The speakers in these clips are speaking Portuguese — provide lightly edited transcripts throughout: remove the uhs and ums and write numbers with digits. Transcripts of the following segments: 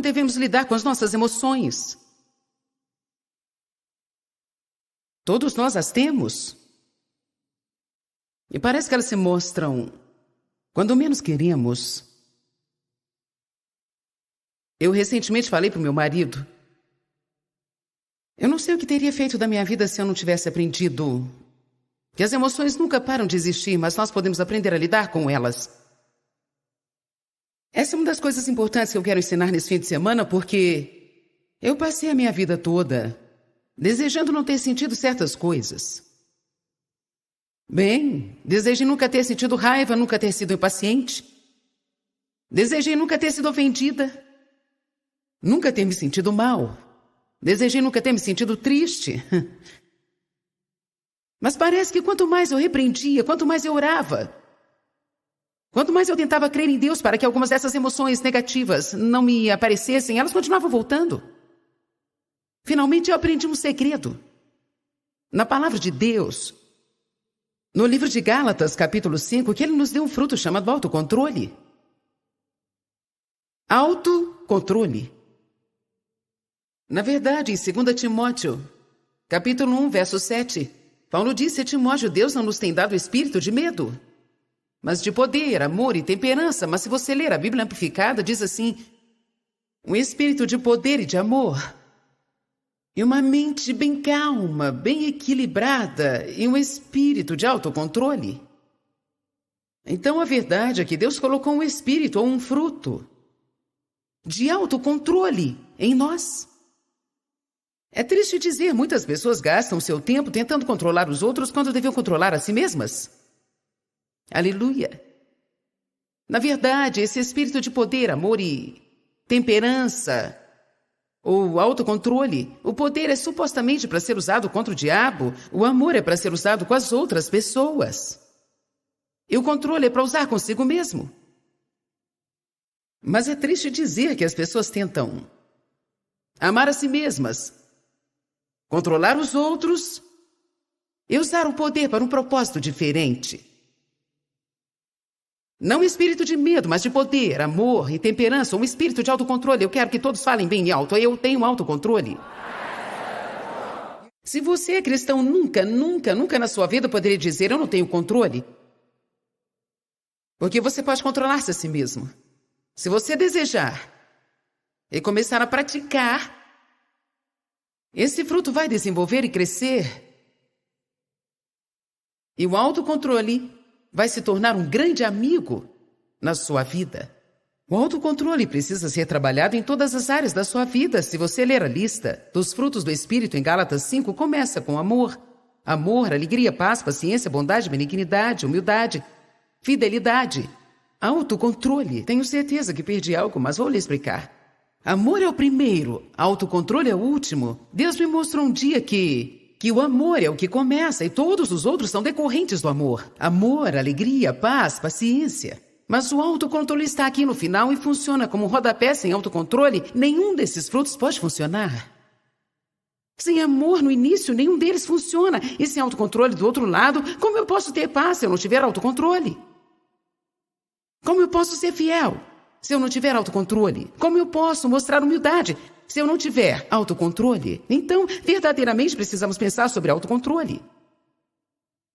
devemos lidar com as nossas emoções. Todos nós as temos. E parece que elas se mostram quando menos queremos. Eu recentemente falei para o meu marido: eu não sei o que teria feito da minha vida se eu não tivesse aprendido que as emoções nunca param de existir, mas nós podemos aprender a lidar com elas. Essa é uma das coisas importantes que eu quero ensinar nesse fim de semana, porque eu passei a minha vida toda desejando não ter sentido certas coisas. Bem, desejei nunca ter sentido raiva, nunca ter sido impaciente. Desejei nunca ter sido ofendida. Nunca ter me sentido mal. Desejei nunca ter me sentido triste. Mas parece que quanto mais eu repreendia, quanto mais eu orava, quanto mais eu tentava crer em Deus para que algumas dessas emoções negativas não me aparecessem, elas continuavam voltando. Finalmente eu aprendi um segredo. Na palavra de Deus, no livro de Gálatas, capítulo 5, que ele nos deu um fruto chamado autocontrole. Autocontrole. Na verdade, em 2 Timóteo, capítulo 1, verso 7, Paulo disse a Timóteo: Deus não nos tem dado espírito de medo, mas de poder, amor e temperança. Mas se você ler a Bíblia Amplificada, diz assim: um espírito de poder e de amor, e uma mente bem calma, bem equilibrada, e um espírito de autocontrole. Então a verdade é que Deus colocou um espírito ou um fruto de autocontrole em nós. É triste dizer, muitas pessoas gastam seu tempo tentando controlar os outros quando deviam controlar a si mesmas. Aleluia! Na verdade, esse espírito de poder, amor e temperança, ou autocontrole, o poder é supostamente para ser usado contra o diabo, o amor é para ser usado com as outras pessoas. E o controle é para usar consigo mesmo. Mas é triste dizer que as pessoas tentam amar a si mesmas, controlar os outros e usar o poder para um propósito diferente. Não espírito de medo, mas de poder, amor e temperança, um espírito de autocontrole. Eu quero que todos falem bem alto. Eu tenho autocontrole. Se você é cristão, nunca na sua vida poderia dizer: eu não tenho controle. Porque você pode controlar-se a si mesmo. Se você desejar e começar a praticar, esse fruto vai desenvolver e crescer. E o autocontrole vai se tornar um grande amigo na sua vida. O autocontrole precisa ser trabalhado em todas as áreas da sua vida. Se você ler a lista dos frutos do Espírito em Gálatas 5, começa com amor. Amor, alegria, paz, paciência, bondade, benignidade, humildade, fidelidade, autocontrole. Tenho certeza que perdi algo, mas vou lhe explicar. Amor é o primeiro, autocontrole é o último. Deus me mostrou um dia que o amor é o que começa e todos os outros são decorrentes do amor. Amor, alegria, paz, paciência. Mas o autocontrole está aqui no final e funciona como um rodapé. Sem autocontrole, nenhum desses frutos pode funcionar. Sem amor no início, nenhum deles funciona. E sem autocontrole do outro lado, como eu posso ter paz se eu não tiver autocontrole? Como eu posso ser fiel se eu não tiver autocontrole? Como eu posso mostrar humildade se eu não tiver autocontrole? Então, verdadeiramente precisamos pensar sobre autocontrole.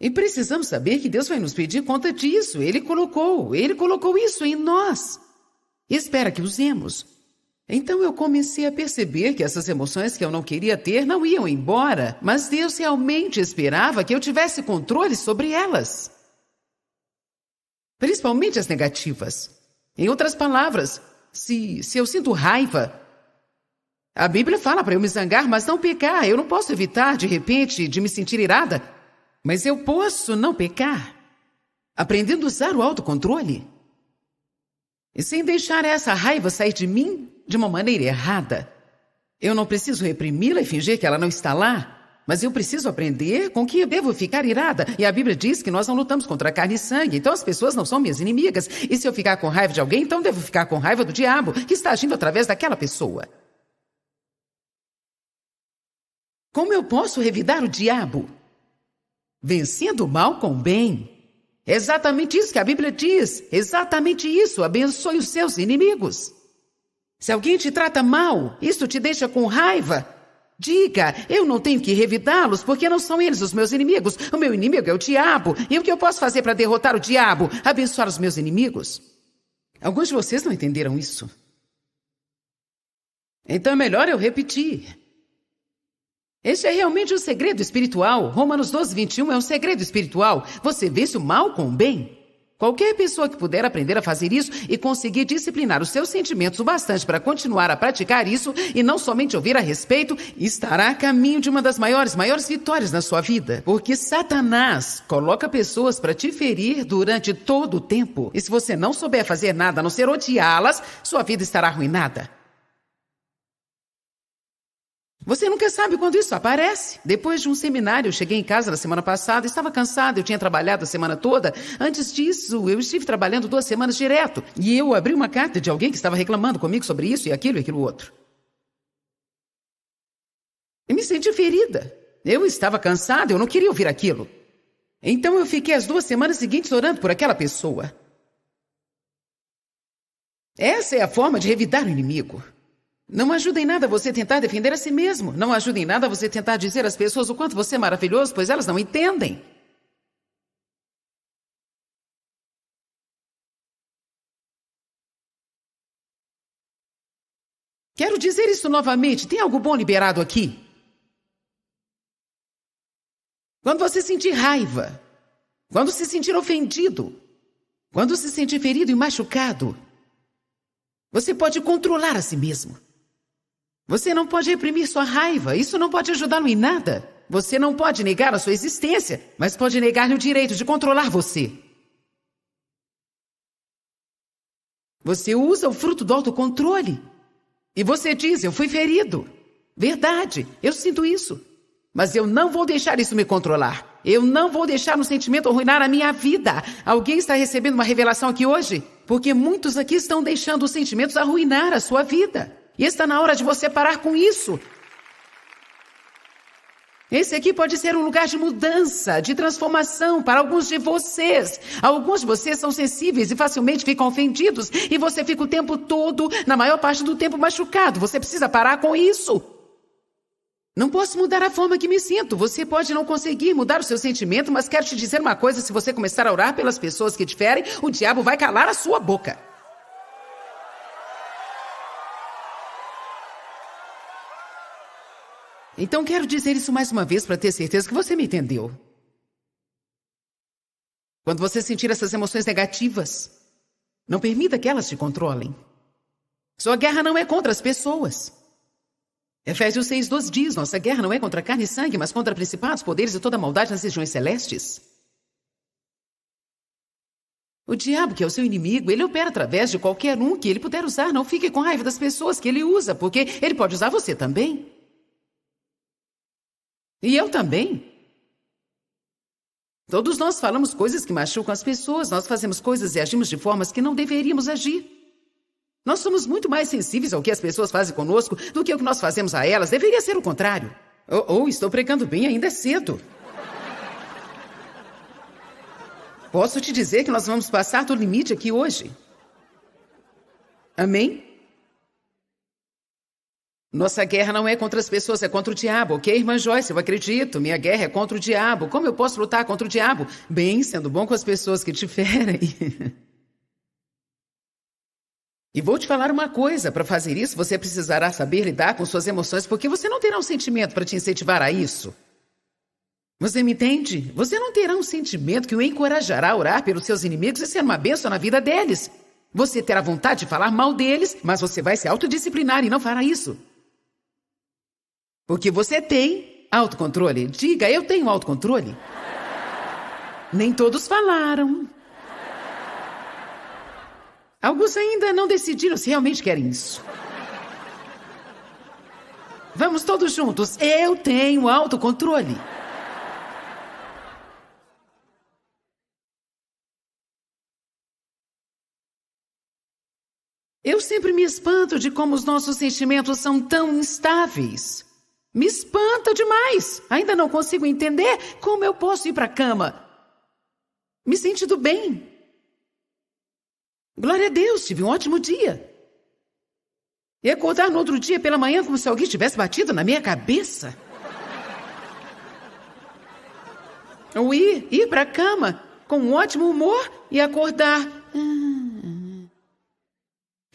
E precisamos saber que Deus vai nos pedir conta disso. Ele colocou isso em nós. E espera que usemos. Então eu comecei a perceber que essas emoções que eu não queria ter não iam embora, mas Deus realmente esperava que eu tivesse controle sobre elas. Principalmente as negativas. Em outras palavras, se eu sinto raiva, a Bíblia fala para eu me zangar, mas não pecar. Eu não posso evitar, de repente, de me sentir irada, mas eu posso não pecar, aprendendo a usar o autocontrole. E sem deixar essa raiva sair de mim de uma maneira errada. Eu não preciso reprimi-la e fingir que ela não está lá, mas eu preciso aprender com que eu devo ficar irada. E a Bíblia diz que nós não lutamos contra carne e sangue, então as pessoas não são minhas inimigas. E se eu ficar com raiva de alguém, então devo ficar com raiva do diabo, que está agindo através daquela pessoa. Como eu posso revidar o diabo? Vencendo o mal com o bem. É exatamente isso que a Bíblia diz. Exatamente isso. Abençoe os seus inimigos. Se alguém te trata mal, isso te deixa com raiva. Diga, eu não tenho que revidá-los porque não são eles os meus inimigos. O meu inimigo é o diabo. E o que eu posso fazer para derrotar o diabo? Abençoar os meus inimigos? Alguns de vocês não entenderam isso. Então é melhor eu repetir. Este é realmente um segredo espiritual. Romanos 12:21 é um segredo espiritual. Você vence o mal com o bem. Qualquer pessoa que puder aprender a fazer isso e conseguir disciplinar os seus sentimentos o bastante para continuar a praticar isso e não somente ouvir a respeito, estará a caminho de uma das maiores vitórias na sua vida. Porque Satanás coloca pessoas para te ferir durante todo o tempo. E se você não souber fazer nada a não ser odiá-las, sua vida estará arruinada. Você nunca sabe quando isso aparece. Depois de um seminário, eu cheguei em casa na semana passada, estava cansada, eu tinha trabalhado a semana toda. Antes disso, eu estive trabalhando 2 semanas direto. E eu abri uma carta de alguém que estava reclamando comigo sobre isso e aquilo outro. E me senti ferida. Eu estava cansada, eu não queria ouvir aquilo. Então eu fiquei as 2 semanas seguintes orando por aquela pessoa. Essa é a forma de revidar o inimigo. Não ajuda em nada você tentar defender a si mesmo. Não ajuda em nada você tentar dizer às pessoas o quanto você é maravilhoso, pois elas não entendem. Quero dizer isso novamente. Tem algo bom liberado aqui? Quando você sentir raiva, quando se sentir ofendido, quando se sentir ferido e machucado, você pode controlar a si mesmo. Você não pode reprimir sua raiva, isso não pode ajudá-lo em nada. Você não pode negar a sua existência, mas pode negar-lhe o direito de controlar você. Você usa o fruto do autocontrole. E você diz, eu fui ferido. Verdade, eu sinto isso. Mas eu não vou deixar isso me controlar. Eu não vou deixar um sentimento arruinar a minha vida. Alguém está recebendo uma revelação aqui hoje? Porque muitos aqui estão deixando os sentimentos arruinar a sua vida. E está na hora de você parar com isso. Esse aqui pode ser um lugar de mudança, de transformação para alguns de vocês. Alguns de vocês são sensíveis e facilmente ficam ofendidos. E você fica o tempo todo, na maior parte do tempo, machucado. Você precisa parar com isso. Não posso mudar a forma que me sinto. Você pode não conseguir mudar o seu sentimento, mas quero te dizer uma coisa. Se você começar a orar pelas pessoas que te ferem, o diabo vai calar a sua boca. Então quero dizer isso mais uma vez para ter certeza que você me entendeu. Quando você sentir essas emoções negativas, não permita que elas te controlem. Sua guerra não é contra as pessoas. Efésios 6:12 diz, nossa guerra não é contra carne e sangue, mas contra principados, poderes e toda maldade nas regiões celestes. O diabo, que é o seu inimigo, ele opera através de qualquer um que ele puder usar. Não fique com raiva das pessoas que ele usa, porque ele pode usar você também. E eu também. Todos nós falamos coisas que machucam as pessoas, nós fazemos coisas e agimos de formas que não deveríamos agir. Nós somos muito mais sensíveis ao que as pessoas fazem conosco do que o que nós fazemos a elas. Deveria ser o contrário. Estou pregando bem, ainda é cedo. Posso te dizer que nós vamos passar do limite aqui hoje. Amém? Nossa guerra não é contra as pessoas, é contra o diabo, ok, irmã Joyce? Eu acredito, minha guerra é contra o diabo. Como eu posso lutar contra o diabo? Bem, sendo bom com as pessoas que te ferem. E vou te falar uma coisa, para fazer isso você precisará saber lidar com suas emoções, porque você não terá um sentimento para te incentivar a isso. Você me entende? Você não terá um sentimento que o encorajará a orar pelos seus inimigos e ser uma bênção na vida deles. Você terá vontade de falar mal deles, mas você vai se autodisciplinar e não fará isso. Porque você tem autocontrole. Diga, eu tenho autocontrole. Nem todos falaram. Alguns ainda não decidiram se realmente querem isso. Vamos todos juntos. Eu tenho autocontrole. Eu sempre me espanto de como os nossos sentimentos são tão instáveis. Me espanta demais. Ainda não consigo entender como eu posso ir para a cama me sentindo bem. Glória a Deus, tive um ótimo dia. E acordar no outro dia pela manhã como se alguém tivesse batido na minha cabeça. Ou ir para a cama com um ótimo humor e acordar.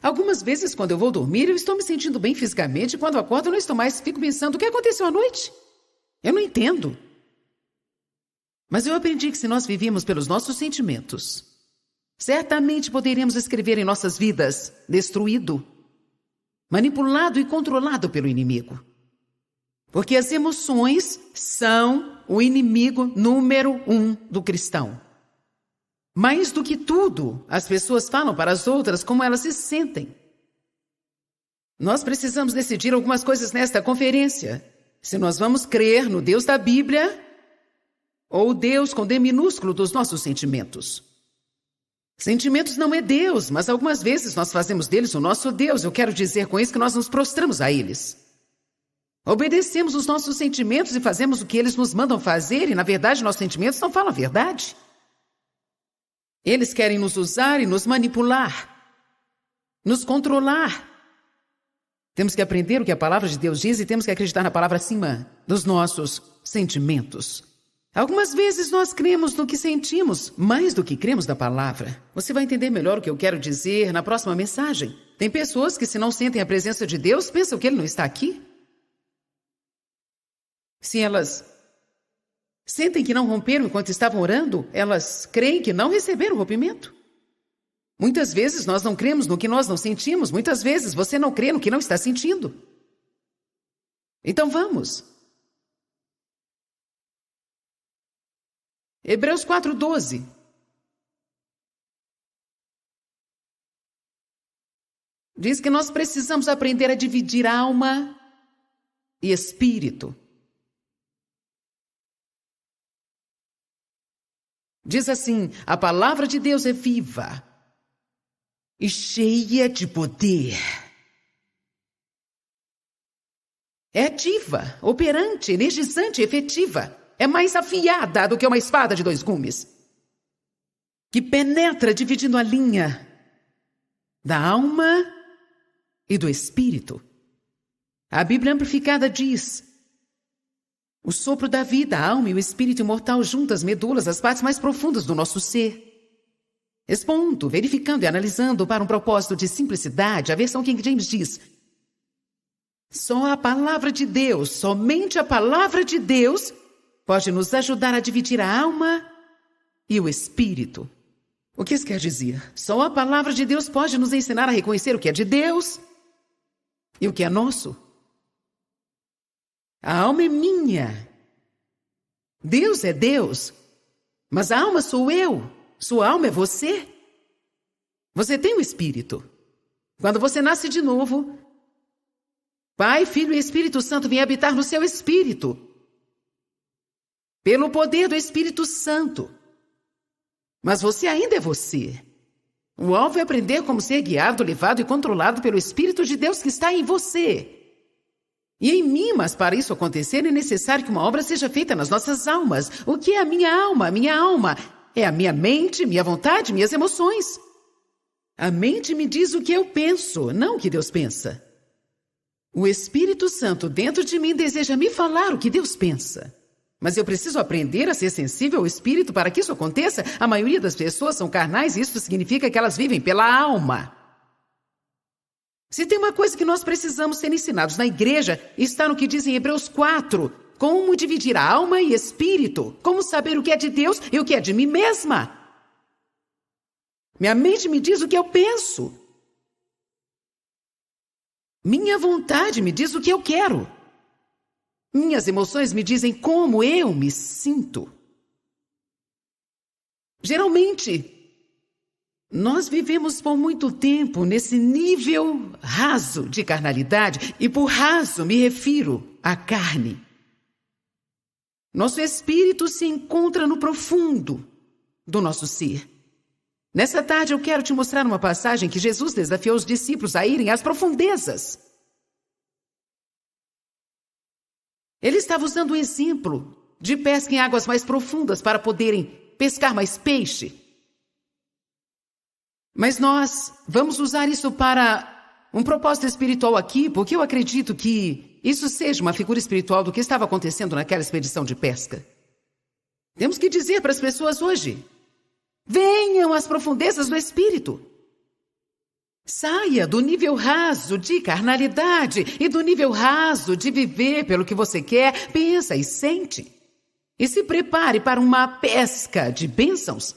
Algumas vezes, quando eu vou dormir, eu estou me sentindo bem fisicamente. E quando acordo, eu não estou mais. Fico pensando, o que aconteceu à noite? Eu não entendo. Mas eu aprendi que se nós vivíamos pelos nossos sentimentos, certamente poderíamos escrever em nossas vidas destruído, manipulado e controlado pelo inimigo. Porque as emoções são o inimigo número 1 do cristão. Mais do que tudo, as pessoas falam para as outras como elas se sentem. Nós precisamos decidir algumas coisas nesta conferência. Se nós vamos crer no Deus da Bíblia ou o Deus com D minúsculo dos nossos sentimentos. Sentimentos não é Deus, mas algumas vezes nós fazemos deles o nosso Deus. Eu quero dizer com isso que nós nos prostramos a eles. Obedecemos os nossos sentimentos e fazemos o que eles nos mandam fazer, e na verdade nossos sentimentos não falam a verdade. Eles querem nos usar e nos manipular, nos controlar. Temos que aprender o que a palavra de Deus diz e temos que acreditar na palavra acima dos nossos sentimentos. Algumas vezes nós cremos no que sentimos, mais do que cremos na palavra. Você vai entender melhor o que eu quero dizer na próxima mensagem. Tem pessoas que, se não sentem a presença de Deus, pensam que Ele não está aqui. Se elas sentem que não romperam enquanto estavam orando, elas creem que não receberam o rompimento. Muitas vezes nós não cremos no que nós não sentimos. Muitas vezes você não crê no que não está sentindo. Então vamos. Hebreus 4:12. Diz que nós precisamos aprender a dividir alma e espírito. Diz assim: a palavra de Deus é viva e cheia de poder. É ativa, operante, energizante, efetiva. É mais afiada do que uma espada de 2 gumes, que penetra dividindo a linha da alma e do espírito. A Bíblia Amplificada diz: o sopro da vida, a alma e o espírito imortal juntas, medulas, as partes mais profundas do nosso ser. Expondo, verificando e analisando para um propósito de simplicidade, a versão King James diz: só a palavra de Deus, somente a palavra de Deus pode nos ajudar a dividir a alma e o espírito. O que isso quer dizer? Só a palavra de Deus pode nos ensinar a reconhecer o que é de Deus e o que é nosso. A alma é minha. Deus é Deus. Mas a alma sou eu. Sua alma é você. Você tem o Espírito. Quando você nasce de novo, Pai, Filho e Espírito Santo vêm habitar no seu espírito. Pelo poder do Espírito Santo. Mas você ainda é você. O alvo é aprender como ser guiado, levado e controlado pelo Espírito de Deus que está em você. E em mim, mas para isso acontecer é necessário que uma obra seja feita nas nossas almas. O que é a minha alma? A minha alma é a minha mente, minha vontade, minhas emoções. A mente me diz o que eu penso, não o que Deus pensa. O Espírito Santo dentro de mim deseja me falar o que Deus pensa. Mas eu preciso aprender a ser sensível ao Espírito para que isso aconteça. A maioria das pessoas são carnais e isso significa que elas vivem pela alma. Se tem uma coisa que nós precisamos ser ensinados na igreja, está no que diz em Hebreus 4. Como dividir a alma e espírito. Como saber o que é de Deus e o que é de mim mesma. Minha mente me diz o que eu penso. Minha vontade me diz o que eu quero. Minhas emoções me dizem como eu me sinto. Geralmente, nós vivemos por muito tempo nesse nível raso de carnalidade, e por raso me refiro à carne. Nosso espírito se encontra no profundo do nosso ser. Nessa tarde eu quero te mostrar uma passagem que Jesus desafiou os discípulos a irem às profundezas. Ele estava usando um exemplo de pesca em águas mais profundas para poderem pescar mais peixe. Mas nós vamos usar isso para um propósito espiritual aqui, porque eu acredito que isso seja uma figura espiritual do que estava acontecendo naquela expedição de pesca. Temos que dizer para as pessoas hoje: venham às profundezas do Espírito. Saia do nível raso de carnalidade e do nível raso de viver pelo que você quer, pensa e sente. E se prepare para uma pesca de bênçãos,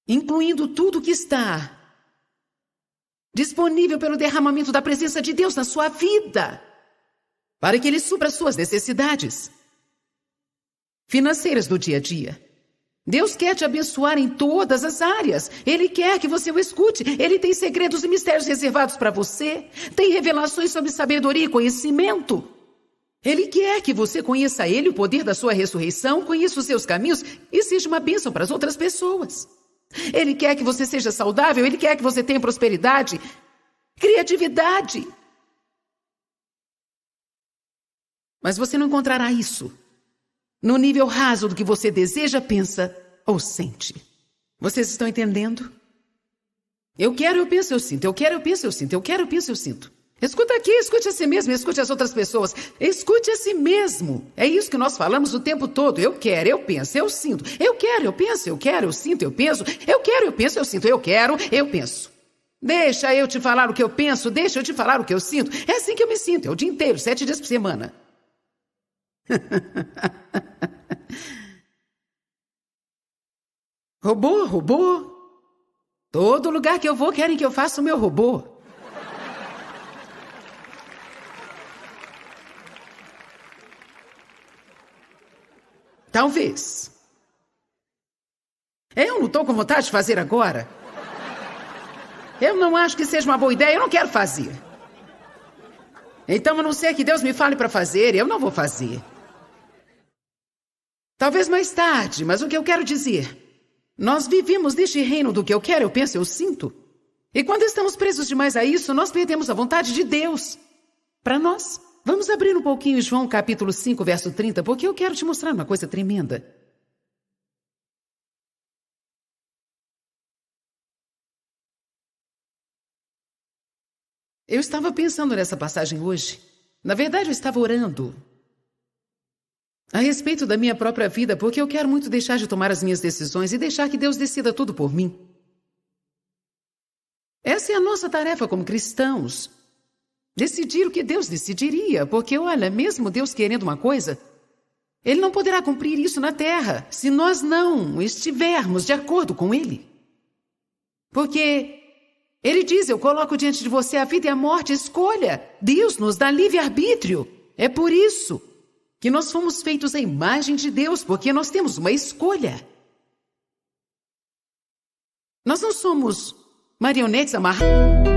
incluindo tudo que está disponível pelo derramamento da presença de Deus na sua vida, para que Ele supra as suas necessidades financeiras do dia a dia. Deus quer te abençoar em todas as áreas. Ele quer que você o escute. Ele tem segredos e mistérios reservados para você. Tem revelações sobre sabedoria e conhecimento. Ele quer que você conheça Ele, o poder da sua ressurreição, conheça os seus caminhos e seja uma bênção para as outras pessoas. Ele quer que você seja saudável. Ele quer que você tenha prosperidade, criatividade. Mas você não encontrará isso no nível raso do que você deseja, pensa ou sente. Vocês estão entendendo? Eu quero, eu penso, eu sinto. Eu quero, eu penso, eu sinto. Eu quero, eu penso, eu sinto. Escuta aqui, escute a si mesmo, escute as outras pessoas. Escute a si mesmo. É isso que nós falamos o tempo todo. Eu quero, eu penso, eu sinto. Eu quero, eu penso, eu quero, eu sinto, eu penso. Eu quero, eu penso, eu sinto. Eu quero, eu penso. Deixa eu te falar o que eu penso, deixa eu te falar o que eu sinto. É assim que eu me sinto, é o dia inteiro, 7 dias por semana. Robô. Todo lugar que eu vou querem que eu faça o meu robô. Talvez. Eu não estou com vontade de fazer agora. Eu não acho que seja uma boa ideia, eu não quero fazer. Então, a não ser que Deus me fale para fazer, eu não vou fazer. Talvez mais tarde, mas o que eu quero dizer... Nós vivemos neste reino do que eu quero, eu penso, eu sinto. E quando estamos presos demais a isso, nós perdemos a vontade de Deus para nós. Vamos abrir um pouquinho João capítulo 5, verso 30, porque eu quero te mostrar uma coisa tremenda. Eu estava pensando nessa passagem hoje. Na verdade, eu estava orando a respeito da minha própria vida, porque eu quero muito deixar de tomar as minhas decisões e deixar que Deus decida tudo por mim. Essa é a nossa tarefa como cristãos. Decidir o que Deus decidiria, porque, olha, mesmo Deus querendo uma coisa, Ele não poderá cumprir isso na terra se nós não estivermos de acordo com Ele. Porque Ele diz, eu coloco diante de você a vida e a morte, escolha. Deus nos dá livre-arbítrio. É por isso que nós fomos feitos à imagem de Deus, porque nós temos uma escolha. Nós não somos marionetes amarradas.